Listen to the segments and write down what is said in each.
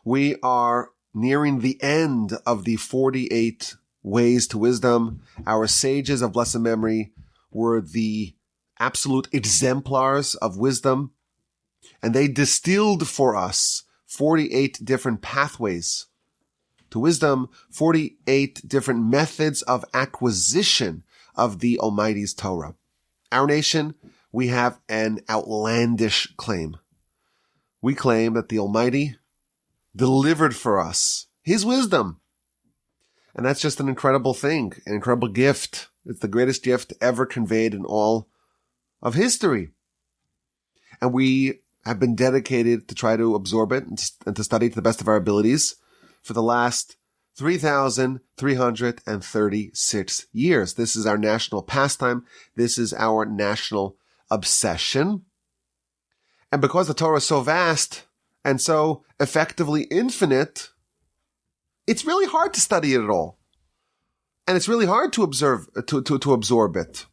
We are nearing the end of the 48 ways to wisdom. Our sages of blessed memory were the absolute exemplars of wisdom, and they distilled for us 48 different pathways to wisdom, 48 different methods of acquisition of the Almighty's Torah. Our nation, we have an outlandish claim. We claim that the Almighty delivered for us His wisdom. And that's just an incredible thing, an incredible gift. It's the greatest gift ever conveyed in all of history. And we have been dedicated to try to absorb it and to study to the best of our abilities for the last 3,336 years. This is our national pastime. This is our national obsession. And because the Torah is so vast and so effectively infinite, it's really hard to study it at all. And it's really hard to absorb it.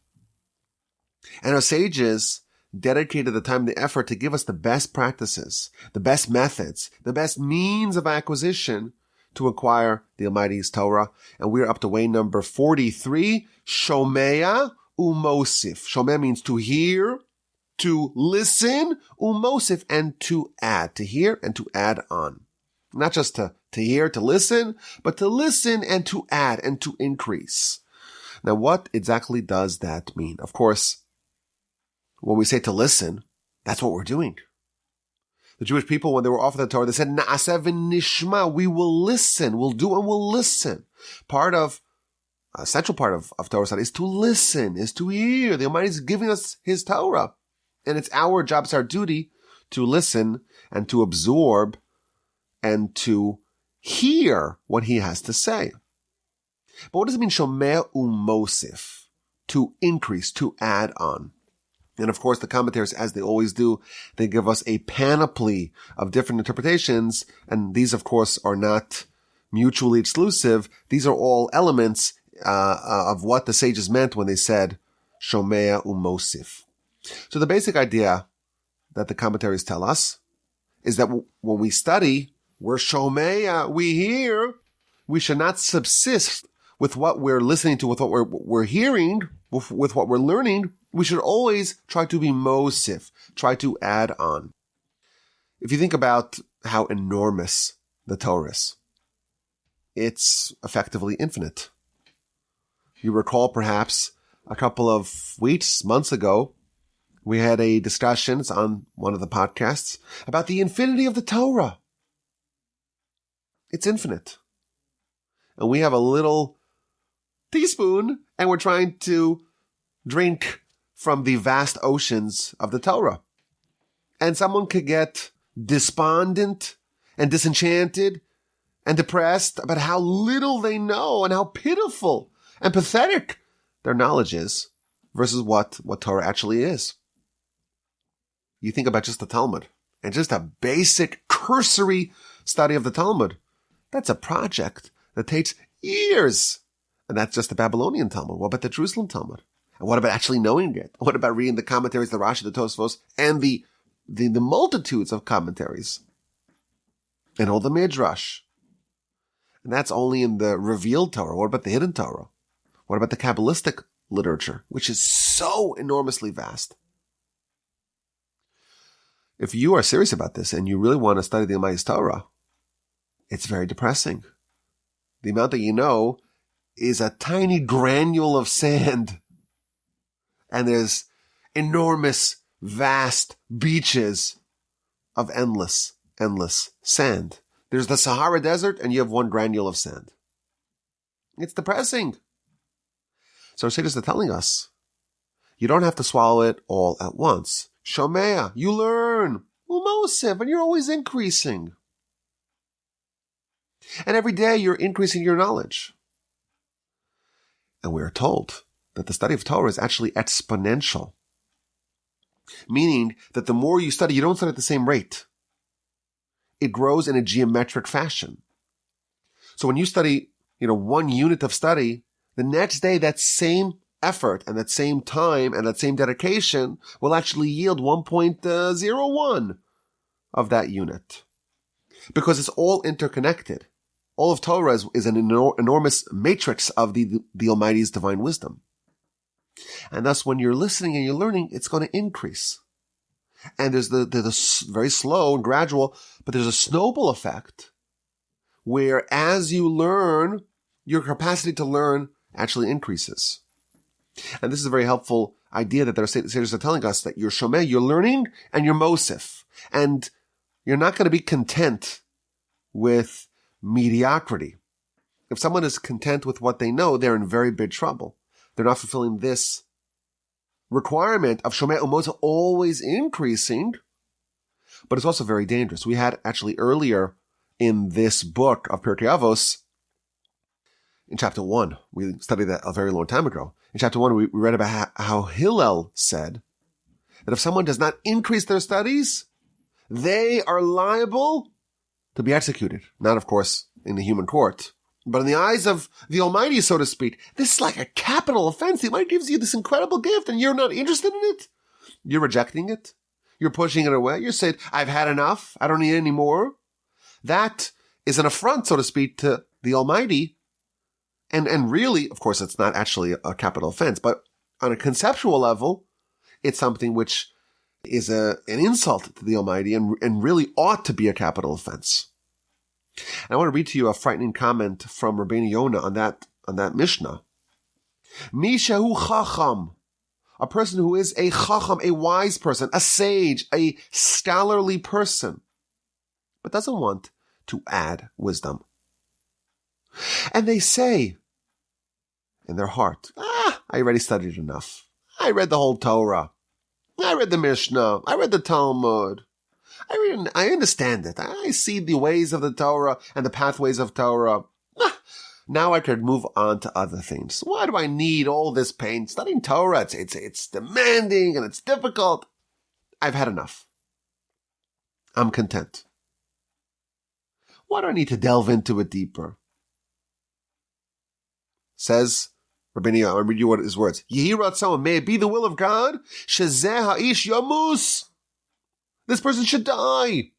And our sages dedicated the time and the effort to give us the best practices, the best methods, the best means of acquisition to acquire the Almighty's Torah. And we're up to way number 43, Shomea Umosif. Shomea means to hear, to listen, Umosif, and to add, to hear and to add on. Not just to hear, to listen, but to listen and to add and to increase. Now, what exactly does that mean? Of course, when we say to listen, that's what we're doing. The Jewish people, when they were offered the Torah, they said, Na'aseh v'nishma, we will listen, we'll do and we'll listen. A central part of Torah study is to listen, is to hear. The Almighty is giving us His Torah. And it's our job, it's our duty to listen and to absorb and to hear what He has to say. But what does it mean, Shomea Umosif? To increase, to add on. And of course, the commentators, as they always do, they give us a panoply of different interpretations. And these, of course, are not mutually exclusive. These are all elements of what the sages meant when they said Shomea Umosif. So the basic idea that the commentaries tell us is that when we study, we're Shomea, we hear. We should not subsist with what we're listening to, with what we're hearing, with what we're learning. We should always try to be Mosif, try to add on. If you think about how enormous the Torah is, it's effectively infinite. You recall perhaps a couple of weeks, months ago, we had a discussion, it's on one of the podcasts, about the infinity of the Torah. It's infinite. And we have a little teaspoon, and we're trying to drink from the vast oceans of the Torah. And someone could get despondent and disenchanted and depressed about how little they know and how pitiful and pathetic their knowledge is versus what Torah actually is. You think about just the Talmud and just a basic cursory study of the Talmud. That's a project that takes years. And that's just the Babylonian Talmud. What about the Jerusalem Talmud? And what about actually knowing it? What about reading the commentaries, the Rashi, the Tosfos, and the multitudes of commentaries? And all the Midrash. And that's only in the revealed Torah. What about the hidden Torah? What about the Kabbalistic literature, which is so enormously vast? If you are serious about this and you really want to study the Almighty's Torah, it's very depressing. The amount that you know is a tiny granule of sand. And there's enormous, vast beaches of endless sand. There's the Sahara Desert, and you have one granule of sand. It's depressing. So our sages are telling us, you don't have to swallow it all at once. Shomea, you learn. Umosif, and you're always increasing. And every day you're increasing your knowledge. And we are told that the study of Torah is actually exponential. Meaning that the more you study, you don't study at the same rate. It grows in a geometric fashion. So when you study, 1 unit of study, the next day that same effort and that same time and that same dedication will actually yield 1.01 of that unit. because it's all interconnected. All of Torah is an enormous matrix of the Almighty's divine wisdom. And thus, when you're listening and you're learning, it's going to increase. And there's the very slow and gradual, but there's a snowball effect where as you learn, your capacity to learn actually increases. And this is a very helpful idea that the sages are telling us, that you're shomeh, you're learning, and you're mosif. And you're not going to be content with mediocrity. If someone is content with what they know, they're in very big trouble. They're not fulfilling this requirement of shomeh u'mosif always increasing, but it's also very dangerous. We had actually earlier in this book of Pirkei Avos, in chapter 1, we studied that a very long time ago. In chapter 1, we read about how Hillel said that if someone does not increase their studies, they are liable to be executed. Not, of course, in the human court, but in the eyes of the Almighty, so to speak. This is like a capital offense. The Almighty gives you this incredible gift and you're not interested in it. You're rejecting it. You're pushing it away. You're saying, I've had enough. I don't need any more. That is an affront, so to speak, to the Almighty. And really, of course, it's not actually a capital offense, but on a conceptual level, it's something which is an insult to the Almighty and really ought to be a capital offense. And I want to read to you a frightening comment from Rabbeinu Yonah on that Mishnah. Mishahu chacham, a person who is a chacham, a wise person, a sage, a scholarly person, but doesn't want to add wisdom. And they say in their heart, I already studied enough. I read the whole Torah. I read the Mishnah. I read the Talmud. I understand it. I see the ways of the Torah and the pathways of Torah. Now I could move on to other things. Why do I need all this pain? Studying Torah, it's demanding and it's difficult. I've had enough. I'm content. Why do I need to delve into it deeper? Says Rabbeinu Yonah, I'll read you what his words. Yehi ratzon, may it be the will of God, shezeh ha'ish yamus. This person should die.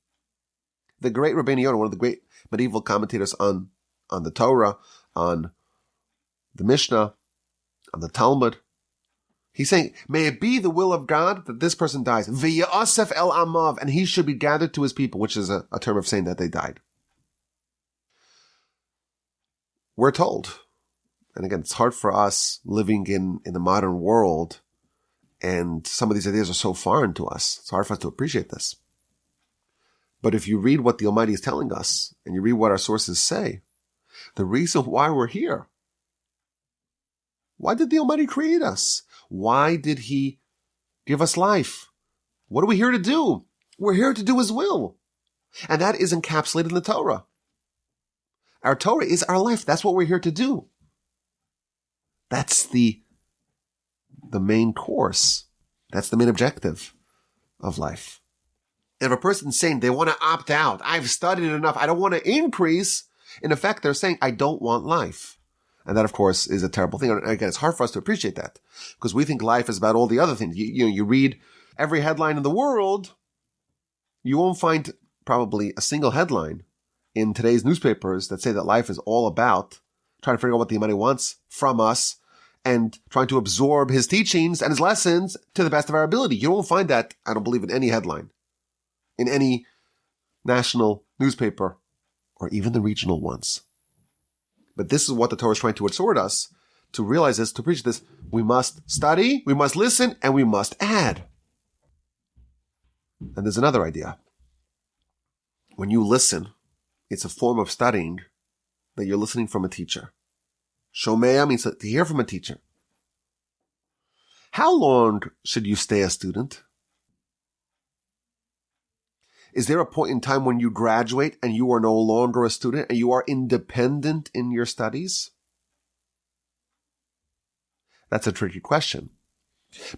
The great Rabbeinu Yonah, one of the great medieval commentators on the Torah, on the Mishnah, on the Talmud, he's saying, may it be the will of God that this person dies. V'yasef el amav, and he should be gathered to his people, which is a term of saying that they died. We're told, and again, it's hard for us living in the modern world, and some of these ideas are so foreign to us. It's hard for us to appreciate this. But if you read what the Almighty is telling us, and you read what our sources say, the reason why we're here, why did the Almighty create us? Why did He give us life? What are we here to do? We're here to do His will. And that is encapsulated in the Torah. Our Torah is our life. That's what we're here to do. That's the main course. That's the main objective of life. And if a person's saying they want to opt out, I've studied enough, I don't want to increase, in effect, they're saying, I don't want life. And that, of course, is a terrible thing. And again, it's hard for us to appreciate that because we think life is about all the other things. You read every headline in the world, you won't find probably a single headline in today's newspapers that say that life is all about trying to figure out what the Almighty wants from us and trying to absorb His teachings and His lessons to the best of our ability. You won't find that, I don't believe, in any headline, in any national newspaper, or even the regional ones. But this is what the Torah is trying to exhort us to realize this, to preach this. We must study, we must listen, and we must add. And there's another idea. When you listen, it's a form of studying that you're listening from a teacher. Shomeya means to hear from a teacher. How long should you stay a student? Is there a point in time when you graduate and you are no longer a student and you are independent in your studies? That's a tricky question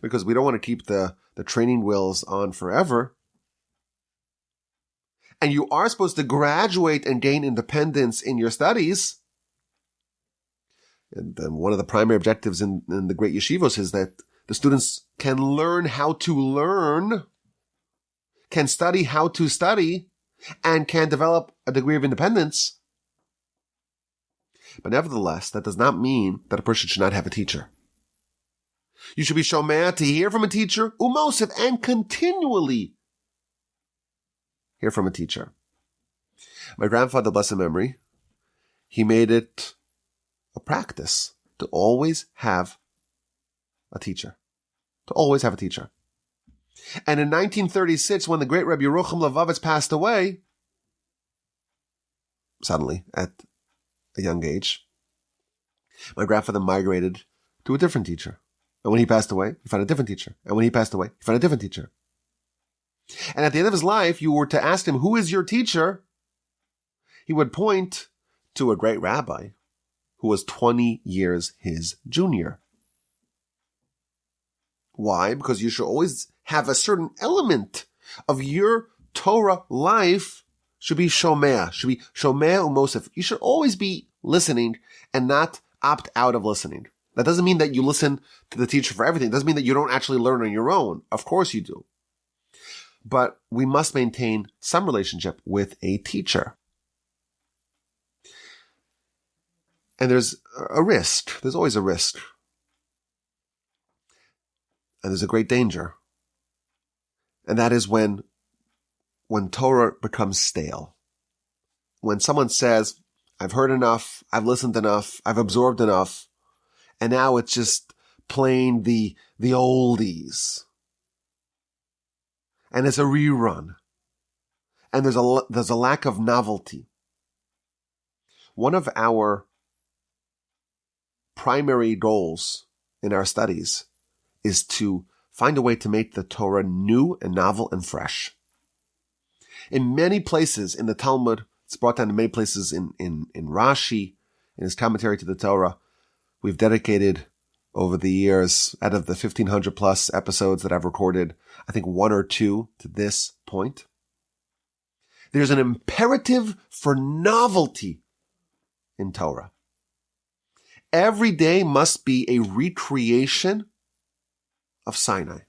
because we don't want to keep the training wheels on forever. And you are supposed to graduate and gain independence in your studies. And then one of the primary objectives in the great yeshivos is that the students can learn how to learn, can study how to study, and can develop a degree of independence. But nevertheless, that does not mean that a person should not have a teacher. You should be shomea to hear from a teacher, umosif, and continually hear from a teacher. My grandfather, blessed memory, he made it a practice to always have a teacher. To always have a teacher. And in 1936, when the great Rebbe Yerucham Levovitz passed away, suddenly, at a young age, my grandfather migrated to a different teacher. And when he passed away, he found a different teacher. And when he passed away, he found a different teacher. And at the end of his life, you were to ask him, who is your teacher? He would point to a great rabbi who was 20 years his junior. Why? Because you should always have a certain element of your Torah life should be shomea, umosif. You should always be listening and not opt out of listening. That doesn't mean that you listen to the teacher for everything. It doesn't mean that you don't actually learn on your own. Of course you do. But we must maintain some relationship with a teacher. And there's a risk. There's always a risk. And there's a great danger. And that is when Torah becomes stale. When someone says, I've heard enough, I've listened enough, I've absorbed enough, and now it's just plain the oldies. And it's a rerun. And there's a lack of novelty. One of our primary goals in our studies is to find a way to make the Torah new and novel and fresh. In many places in the Talmud, it's brought down to many places in Rashi, in his commentary to the Torah, we've dedicated over the years, out of the 1,500 plus episodes that I've recorded, I think one or two to this point. There's an imperative for novelty in Torah. Every day must be a recreation of Sinai.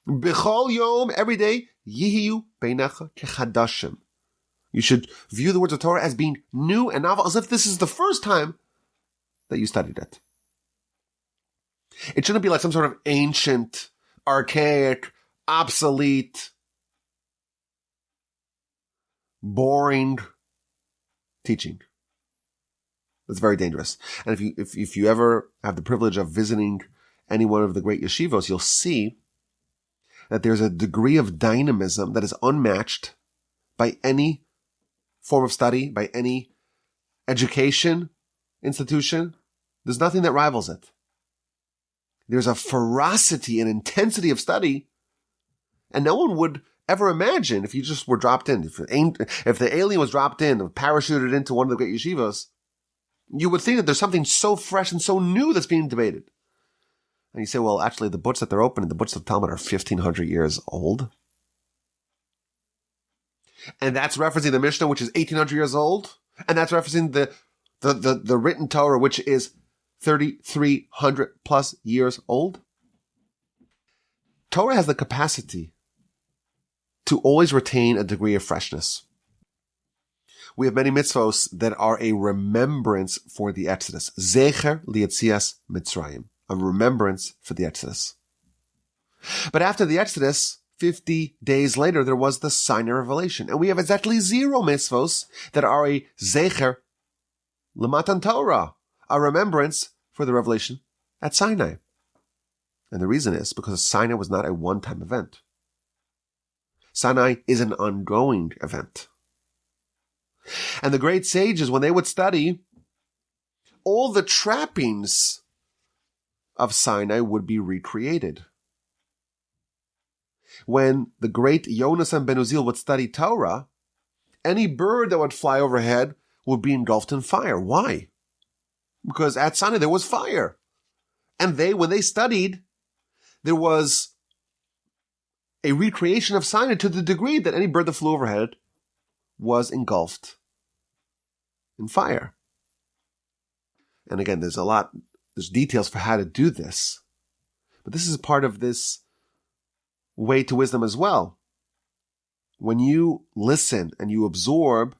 B'chol yom, every day, yihiyu beinecha kechadashim. You should view the words of Torah as being new and novel, as if this is the first time that you studied it. It shouldn't be like some sort of ancient, archaic, obsolete, boring teaching. That's very dangerous. And if you ever have the privilege of visiting any one of the great yeshivos, you'll see that there's a degree of dynamism that is unmatched by any form of study, by any education institution. There's nothing that rivals it. There's a ferocity and intensity of study, and no one would ever imagine if you just were dropped in. If the alien was dropped in, parachuted into one of the great yeshivos, you would think that there's something so fresh and so new that's being debated. And you say, well, actually, the books that they're opening, the books of the Talmud are 1,500 years old. And that's referencing the Mishnah, which is 1,800 years old. And that's referencing the written Torah, which is 3,300 plus years old. Torah has the capacity to always retain a degree of freshness. We have many mitzvos that are a remembrance for the Exodus. Zecher lietzias Mitzrayim. A remembrance for the Exodus. But after the Exodus, 50 days later, there was the Sinai revelation. And we have exactly 0 mitzvos that are a zecher l'matan Torah, a remembrance for the revelation at Sinai. And the reason is because Sinai was not a one-time event. Sinai is an ongoing event. And the great sages, when they would study, all the trappings of Sinai would be recreated. When the great Yonasan ben Uzziel would study Torah, any bird that would fly overhead would be engulfed in fire. Why? Because at Sinai there was fire. And when they studied, there was a recreation of Sinai to the degree that any bird that flew overhead was engulfed in fire. And again, there's details for how to do this. But this is part of this way to wisdom as well. when you listen and you absorb,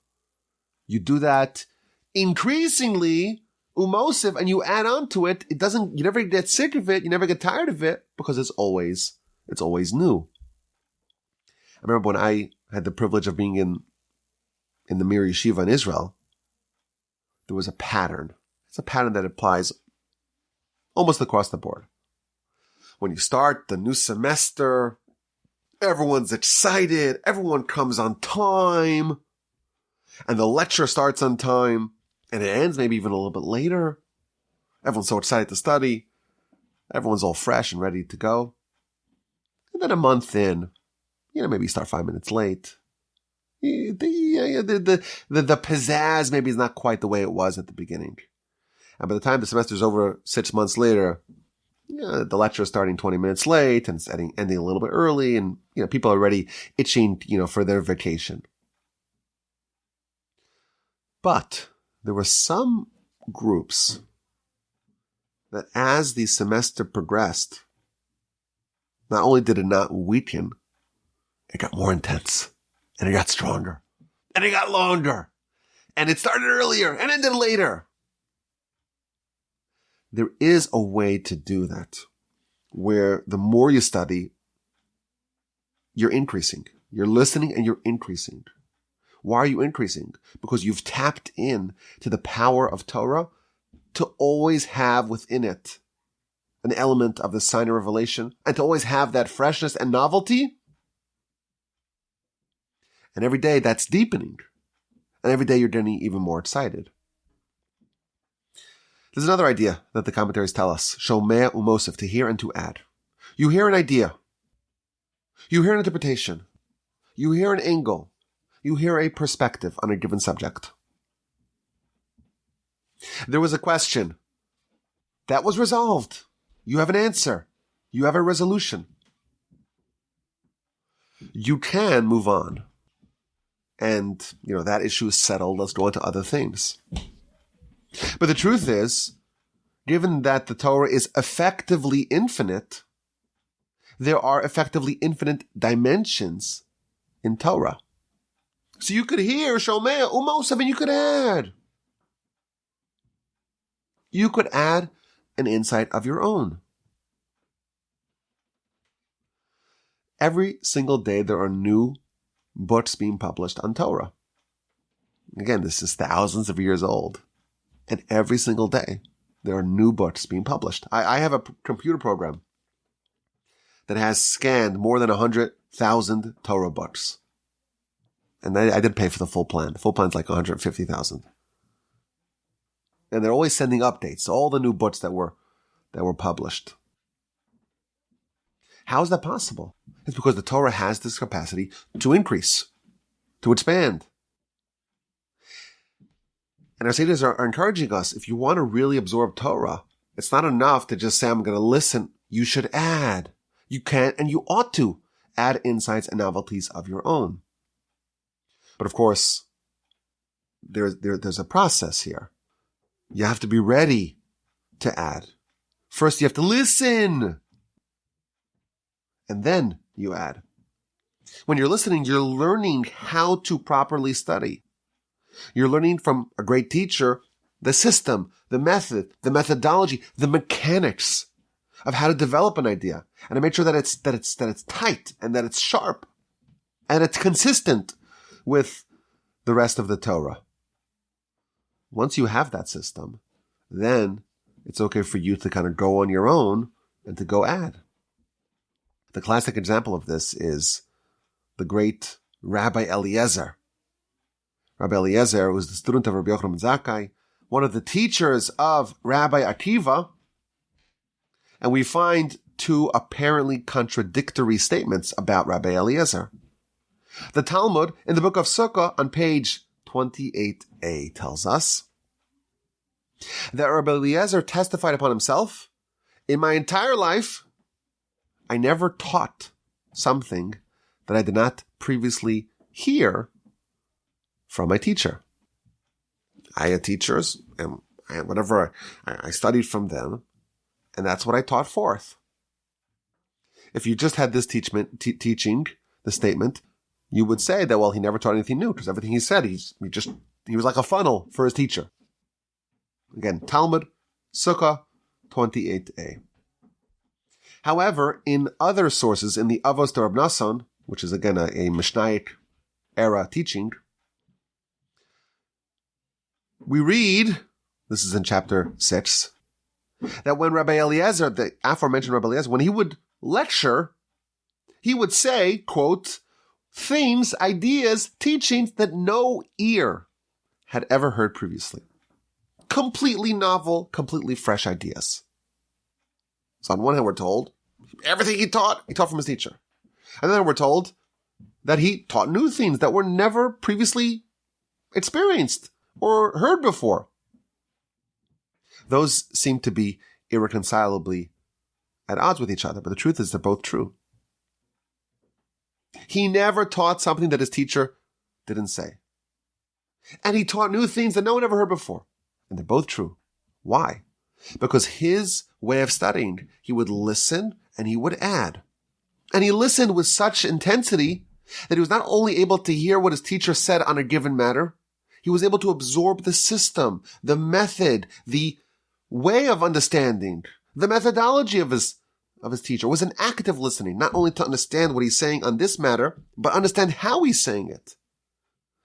you do that increasingly umosiv, and you add on to it. You never get sick of it. You never get tired of it because it's always new. I remember when I had the privilege of being in the Mir Yeshiva in Israel, there was a pattern. It's a pattern that applies almost across the board. When you start the new semester, everyone's excited. Everyone comes on time. And the lecture starts on time. And it ends maybe even a little bit later. Everyone's so excited to study. Everyone's all fresh and ready to go. And then a month in, maybe you start 5 minutes late. The pizzazz maybe is not quite the way it was at the beginning. And by the time the semester's over 6 months later, the lecture is starting 20 minutes late and it's ending a little bit early, and people are already itching, for their vacation. But there were some groups that as the semester progressed, not only did it not weaken, it got more intense, and it got stronger, and it got longer, and it started earlier and ended later. There is a way to do that, where the more you study, you're increasing. You're listening and you're increasing. Why are you increasing? Because you've tapped in to the power of Torah to always have within it an element of the sign of revelation, and to always have that freshness and novelty. And every day that's deepening. And every day you're getting even more excited. There's another idea that the commentaries tell us, shomea umosif, to hear and to add. You hear an idea. You hear an interpretation. You hear an angle. You hear a perspective on a given subject. There was a question. That was resolved. You have an answer. You have a resolution. You can move on. And, that issue is settled. Let's go on to other things. But the truth is, given that the Torah is effectively infinite, there are effectively infinite dimensions in Torah. So you could hear Shomea Umosef, and you could add. You could add an insight of your own. Every single day there are new books being published on Torah. Again, this is thousands of years old. And every single day, there are new books being published. I have a computer program that has scanned more than 100,000 Torah books. And I didn't pay for the full plan. The full plan's like 150,000. And they're always sending updates to all the new books that were published. How is that possible? It's because the Torah has this capacity to increase, to expand. And our sages are encouraging us, if you want to really absorb Torah, it's not enough to just say, I'm going to listen. You should add. You can and you ought to add insights and novelties of your own. But of course, there's a process here. You have to be ready to add. First, you have to listen. And then you add. When you're listening, you're learning how to properly study. You're learning from a great teacher the system, the method, the methodology, the mechanics of how to develop an idea, and to make sure that it's tight and that it's sharp and it's consistent with the rest of the Torah. Once you have that system, then it's okay for you to kind of go on your own and to go add. The classic example of this is the great Rabbi Eliezer. Rabbi Eliezer was the student of Rabbi Yochanan ben Zakkai, one of the teachers of Rabbi Akiva, and we find two apparently contradictory statements about Rabbi Eliezer. The Talmud in the book of Sukkah on page 28a tells us that Rabbi Eliezer testified upon himself, in my entire life, I never taught something that I did not previously hear from my teacher. I had teachers, and I studied from them, and that's what I taught forth. If you just had this teaching, the statement, you would say that, well, he never taught anything new because everything he said, he was like a funnel for his teacher. Again, Talmud, Sukkah 28a. However, in other sources, in the Avos de Rab Nassan, which is again a Mishnaic era teaching, we read, this is in chapter 6, that when Rabbi Eliezer, the aforementioned Rabbi Eliezer, when he would lecture, he would say, quote, themes, ideas, teachings that no ear had ever heard previously. Completely novel, completely fresh ideas. So on one hand, we're told everything he taught from his teacher. And then we're told that he taught new things that were never previously experienced or heard before. Those seem to be irreconcilably at odds with each other, but the truth is they're both true. He never taught something that his teacher didn't say. And he taught new things that no one ever heard before. And they're both true. Why? Because his way of studying, he would listen and he would add. And he listened with such intensity that he was not only able to hear what his teacher said on a given matter, he was able to absorb the system, the method, the way of understanding, the methodology of his teacher. It was an active listening, not only to understand what he's saying on this matter, but understand how he's saying it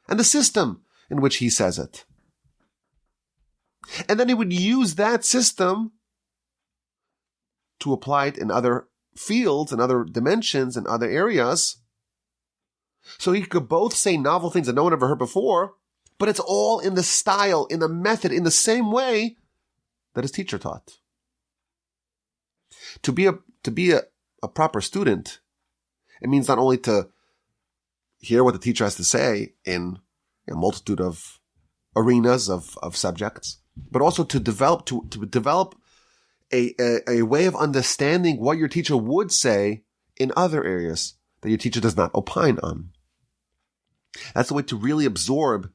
and the system in which he says it. And then he would use that system to apply it in other fields, in other dimensions, in other areas. So he could both say novel things that no one ever heard before, but it's all in the style, in the method, in the same way that his teacher taught. To be a proper student, it means not only to hear what the teacher has to say in a multitude of arenas of subjects, but also to develop a way of understanding what your teacher would say in other areas that your teacher does not opine on. That's the way to really absorb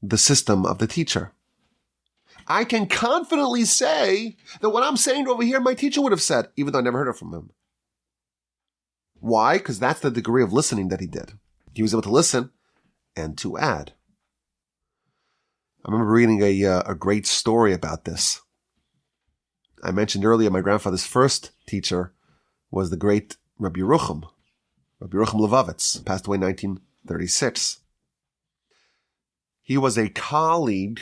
the system of the teacher. I can confidently say that what I'm saying over here, my teacher would have said, even though I never heard it from him. Why? Because that's the degree of listening that he did. He was able to listen and to add. I remember reading a great story about this. I mentioned earlier my grandfather's first teacher was the great Rabbi Yerucham Levovitz, passed away in 1936. He was a colleague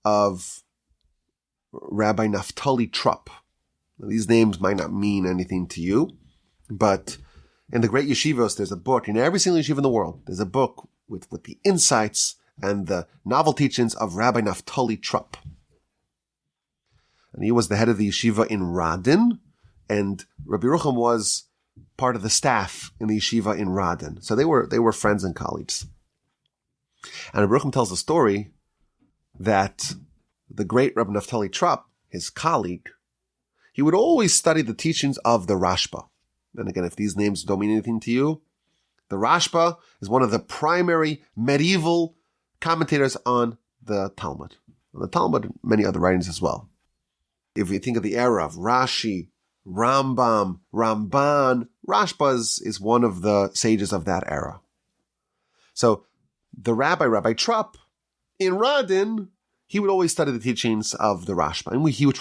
of Rabbi Naftali Trupp. Now, these names might not mean anything to you, but in the great yeshivos, there's a book, in every single yeshiva in the world, there's a book with the insights and the novel teachings of Rabbi Naftali Trupp. And he was the head of the yeshiva in Radin, and Rabbi Yerucham was part of the staff in the yeshiva in Radin. So they were friends and colleagues. And Rabbi Yerucham tells a story that the great Rabbi Naftali Trupp, his colleague, he would always study the teachings of the Rashba. And again, if these names don't mean anything to you, the Rashba is one of the primary medieval commentators on the Talmud. The Talmud and many other writings as well. If you think of the era of Rashi, Rambam, Ramban, Rashba is one of the sages of that era. So the Rabbi Trupp, in Radin, he would always study the teachings of the Rashba. And he would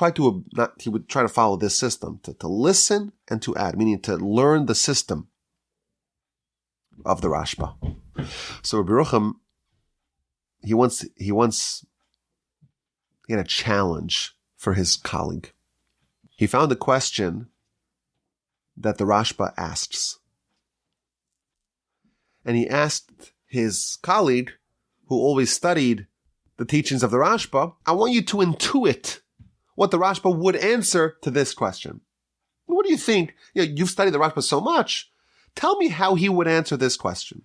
try to follow this system, to listen and to add, meaning to learn the system of the Rashba. So Rabbi Yerucham, he had a challenge for his colleague. He found a question that the Rashba asks. And he asked his colleague, who always studied the teachings of the Rashba, I want you to intuit what the Rashba would answer to this question. What do you think? You've studied the Rashba so much. Tell me how he would answer this question.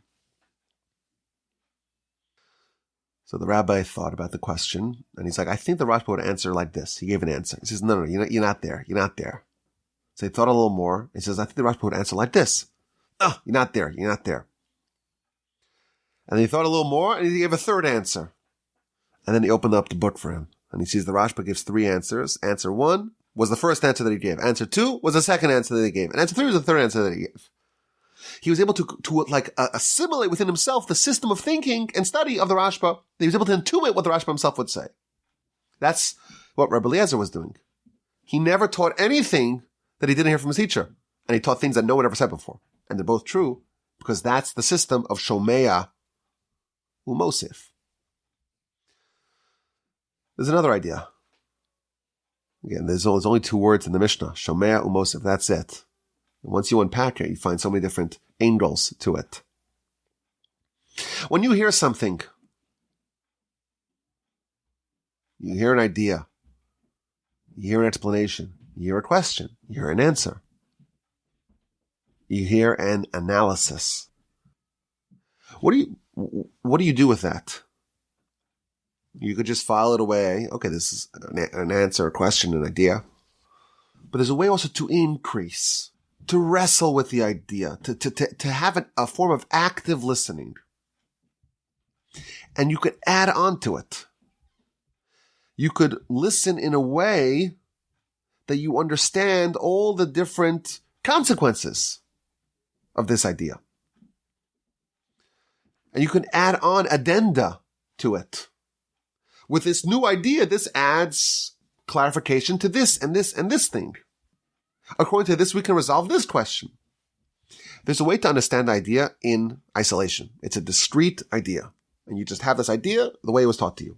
So the rabbi thought about the question, and he's like, I think the Rashba would answer like this. He gave an answer. He says, no, you're not there. You're not there. So he thought a little more. He says, I think the Rashba would answer like this. Oh, you're not there. You're not there. And then he thought a little more, and he gave a third answer. And then he opened up the book for him. And he sees the Rashba gives three answers. Answer 1 was the first answer that he gave. Answer 2 was the second answer that he gave. And answer 3 was the third answer that he gave. He was able to assimilate within himself the system of thinking and study of the Rashba. He was able to intuit what the Rashba himself would say. That's what Rabbi Eliezer was doing. He never taught anything that he didn't hear from his teacher. And he taught things that no one ever said before. And they're both true because that's the system of Shomea Umosif. There's another idea. Again, there's only two words in the Mishnah. Shomea Umosif, that's it. And once you unpack it, you find so many different angles to it. When you hear something, you hear an idea, you hear an explanation, you hear a question, you hear an answer, you hear an analysis. What do you do with that? You could just file it away. Okay, this is an answer, a question, an idea. But there's a way also to increase, to wrestle with the idea, to have a form of active listening. And you could add on to it. You could listen in a way that you understand all the different consequences of this idea. And you can add on addenda to it. With this new idea, this adds clarification to this and this and this thing. According to this, we can resolve this question. There's a way to understand the idea in isolation. It's a discrete idea. And you just have this idea the way it was taught to you.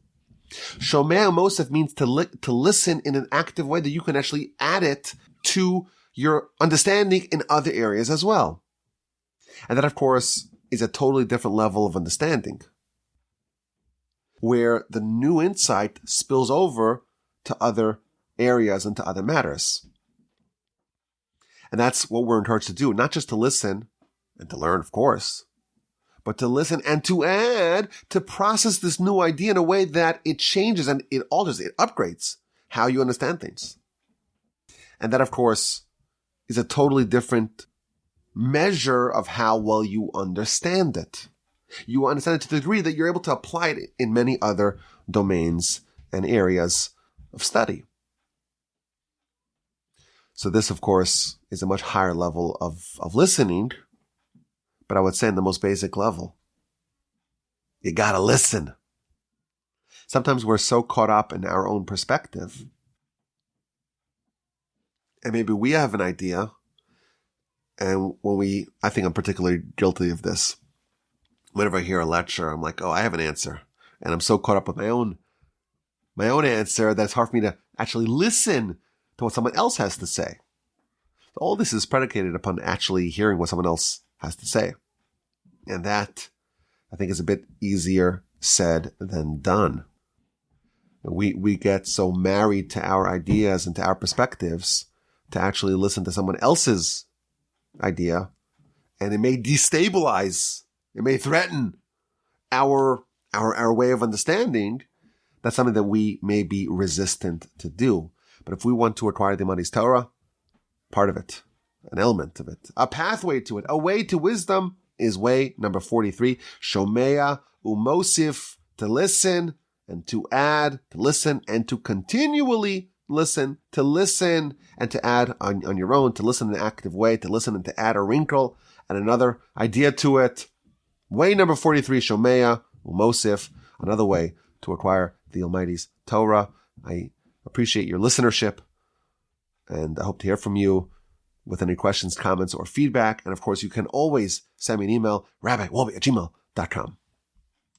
Shomea Mosef means to listen in an active way that you can actually add it to your understanding in other areas as well. And that, of course, is a totally different level of understanding, where the new insight spills over to other areas and to other matters. And that's what we're encouraged to do, not just to listen and to learn, of course, but to listen and to add, to process this new idea in a way that it changes and it alters, it upgrades how you understand things. And that, of course, is a totally different measure of how well you understand it. You understand it to the degree that you're able to apply it in many other domains and areas of study. So this, of course, is a much higher level of listening, but I would say in the most basic level. You gotta listen. Sometimes we're so caught up in our own perspective, and maybe we have an idea, and I think I'm particularly guilty of this. Whenever I hear a lecture, I'm like, oh, I have an answer. And I'm so caught up with my own answer that it's hard for me to actually listen to what someone else has to say. So all this is predicated upon actually hearing what someone else has to say. And that, I think, is a bit easier said than done. We get so married to our ideas and to our perspectives to actually listen to someone else's idea, and it may destabilize, it may threaten our way of understanding. That's something that we may be resistant to do. But if we want to acquire the Imani's Torah, part of it, an element of it, a pathway to it, a way to wisdom is way number 43, Shomea Umosif, to listen and to add, to listen and to continually listen and to add on your own, to listen in an active way, to listen and to add a wrinkle and another idea to it. Way number 43, Shomea Umosif, another way to acquire the Almighty's Torah. I appreciate your listenership, and I hope to hear from you with any questions, comments, or feedback. And of course, you can always send me an email, rabbiwolbe@gmail.com.